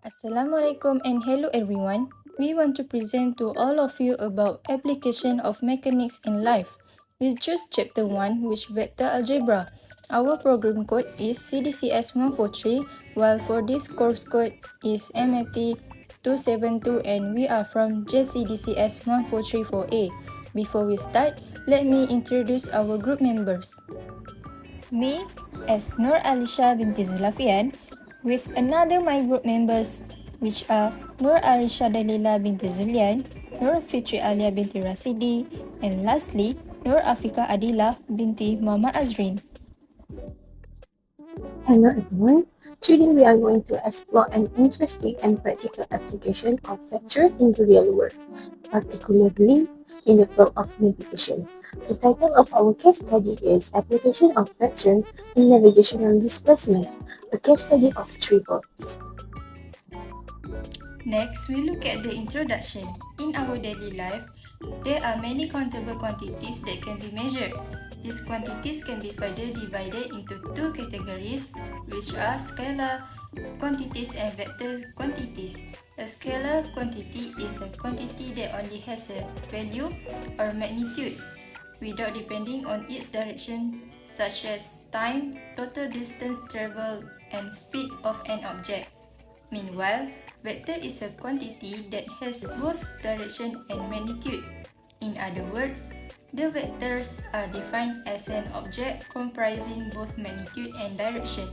Assalamualaikum and hello everyone. We want to present to all of you about application of mechanics in life. We choose chapter 1 which vector algebra. Our program code is CDCS 143 while for this course code is MAT272 and we are from JCDCS 1434A. Before we start, let me introduce our group members. Me as Nur Alisha binti Zulafian with another my group members which are Nur Arisha Dalila binti Zulian, Nur Fitri Alia binti Rasidi and lastly Nur Afika Adila binti Mama Azrin. Hello everyone, today we are going to explore an interesting and practical application of vector in the real world, particularly in the field of navigation. The title of our case study is Application of Vector in Navigational Displacement, a case study of 3 parts. Next, we look at the introduction. In our daily life, there are many countable quantities that can be measured. These quantities can be further divided into two categories, which are scalar quantities and vector quantities. A scalar quantity is a quantity that only has a value or magnitude, without depending on its direction, such as time, total distance traveled, and speed of an object. Meanwhile, vector is a quantity that has both direction and magnitude. In other words, the vectors are defined as an object comprising both magnitude and direction.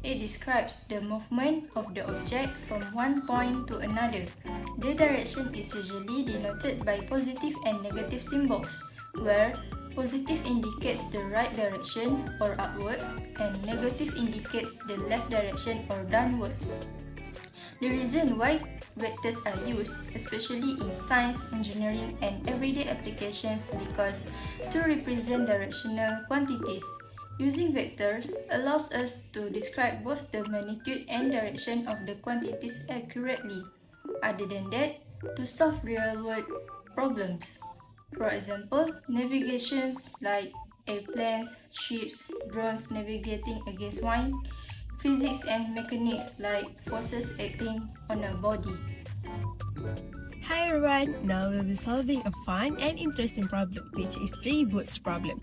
It describes the movement of the object from one point to another. The direction is usually denoted by positive and negative symbols, where positive indicates the right direction or upwards and negative indicates the left direction or downwards. The reason why vectors are used, especially in science, engineering, and everyday applications, because to represent directional quantities. Using vectors allows us to describe both the magnitude and direction of the quantities accurately. Other than that, to solve real-world problems. For example, navigations like airplanes, ships, drones navigating against wind, physics and mechanics like forces acting on a body. Hi everyone, now we'll be solving a fun and interesting problem, which is three boats problem.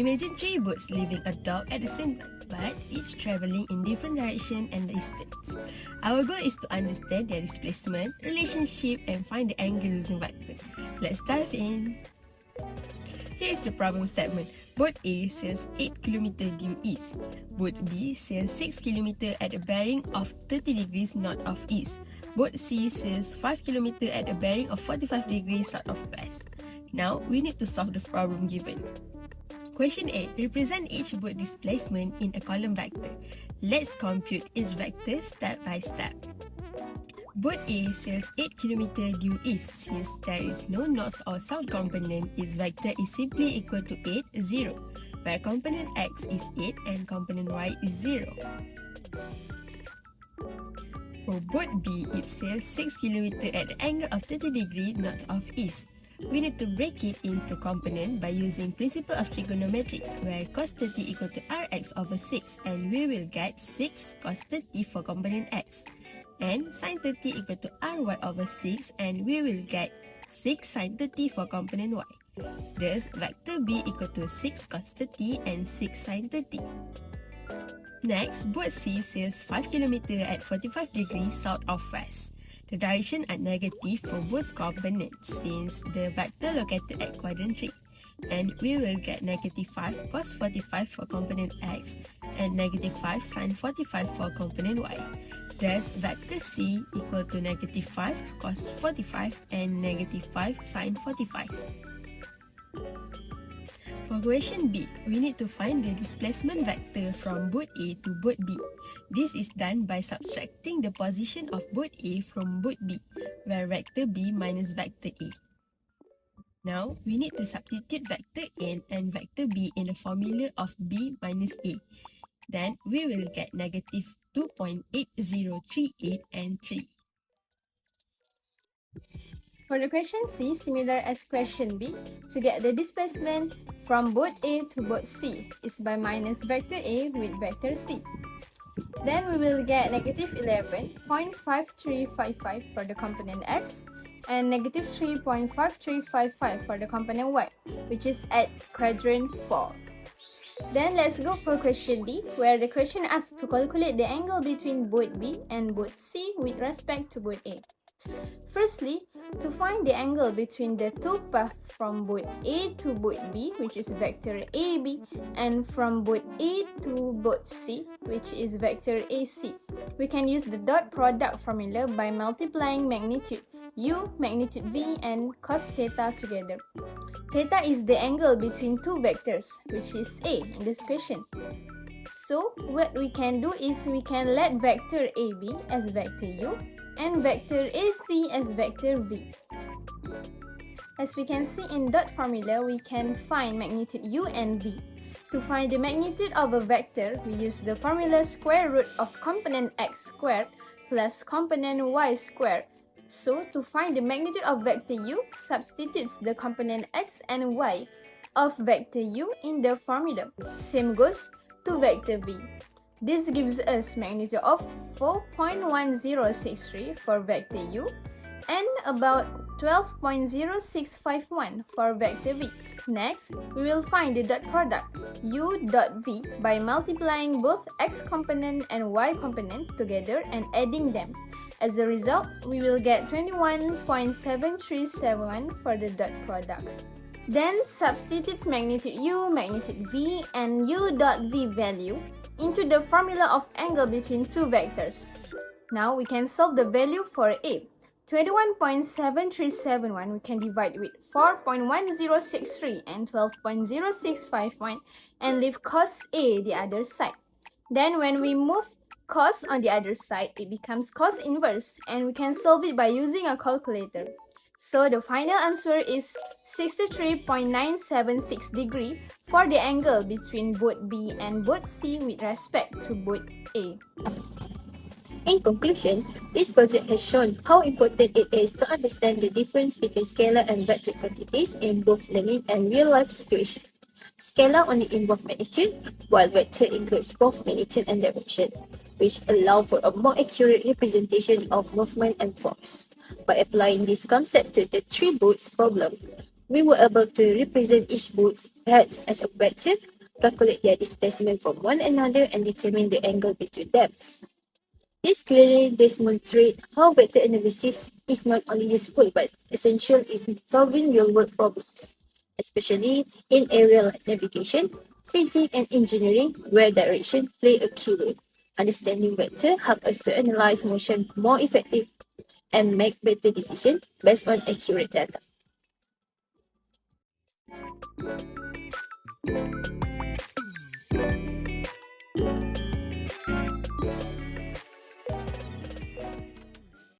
Imagine three boats leaving a dock at the same time, but each traveling in different direction and distance. Our goal is to understand their displacement, relationship, and find the angle using vector. Let's dive in. Here is the problem statement. Boat A sails 8 km due east. Boat B sails 6 km at a bearing of 30 degrees north of east. Boat C sails 5 km at a bearing of 45 degrees south of west. Now, we need to solve the problem given. Question A. Represent each boat displacement in a column vector. Let's compute each vector step by step. Boat A sails 8 km due east. Since there is no north or south component, its vector is simply equal to 8, 0, where component x is 8 and component y is 0. For boat B, it sails 6 km at the angle of 30 degrees north of east. We need to break it into component by using principle of trigonometry, where cos 30 equal to rx over 6, and we will get 6 cos 30 for component x. And sin 30 equal to ry over 6, and we will get 6 sin 30 for component y. Thus, vector B equal to 6 cos 30 and 6 sin 30. Next, boat C sails 5 km at 45 degrees south of west. The direction are negative for both components since the vector located at quadrant 3. And we will get negative 5 cos 45 for component x and negative 5 sin 45 for component y. Thus, vector C equal to negative 5 cos 45 and negative 5 sin 45. For question B, we need to find the displacement vector from boat A to boat B. This is done by subtracting the position of boat A from boat B, where vector B minus vector A. Now, we need to substitute vector A and vector B in the formula of B minus A. Then, we will get negative 2.8038 and 3. For the question C, similar as question B, to get the displacement from boat A to boat C is by minus vector A with vector C. Then we will get negative 11.5355 for the component x and negative 3.5355 for the component y, which is at quadrant 4. Then let's go for question D, where the question asks to calculate the angle between both B and both C with respect to both A. Firstly, to find the angle between the two paths from both A to both B, which is vector AB, and from both A to both C, which is vector AC, we can use the dot product formula by multiplying magnitude U, magnitude V, and cos theta together. Theta is the angle between two vectors, which is A in this question. So, what we can do is we can let vector AB as vector U and vector AC as vector V. As we can see in dot formula, we can find magnitude U and V. To find the magnitude of a vector, we use the formula square root of component x squared plus component y squared. So, to find the magnitude of vector U, substitutes the component x and y of vector U in the formula. Same goes to vector V. This gives us magnitude of 4.1063 for vector U and about 12.0651 for vector V. Next, we will find the dot product U dot V by multiplying both x component and y component together and adding them. As a result, we will get 21.7371 for the dot product. Then substitute magnitude U, magnitude V, and U dot V value into the formula of angle between two vectors. Now we can solve the value for A. 21.7371 we can divide with 4.1063 and 12.0651 and leave cos A the other side. Then when we move cos on the other side, it becomes cos inverse and we can solve it by using a calculator. So the final answer is 63.976 degree for the angle between both B and both C with respect to both A. In conclusion, this project has shown how important it is to understand the difference between scalar and vector quantities in both learning and real-life situations. Scalar only involves magnitude, while vector includes both magnitude and direction, which allow for a more accurate representation of movement and force. By applying this concept to the three boats problem, we were able to represent each boat's head as a vector, calculate their displacement from one another, and determine the angle between them. This clearly demonstrates how vector analysis is not only useful but essential in solving real-world problems, especially in areas like navigation, physics, and engineering, where direction play a key role. Understanding vector helps us to analyze motion more effectively and make better decisions based on accurate data.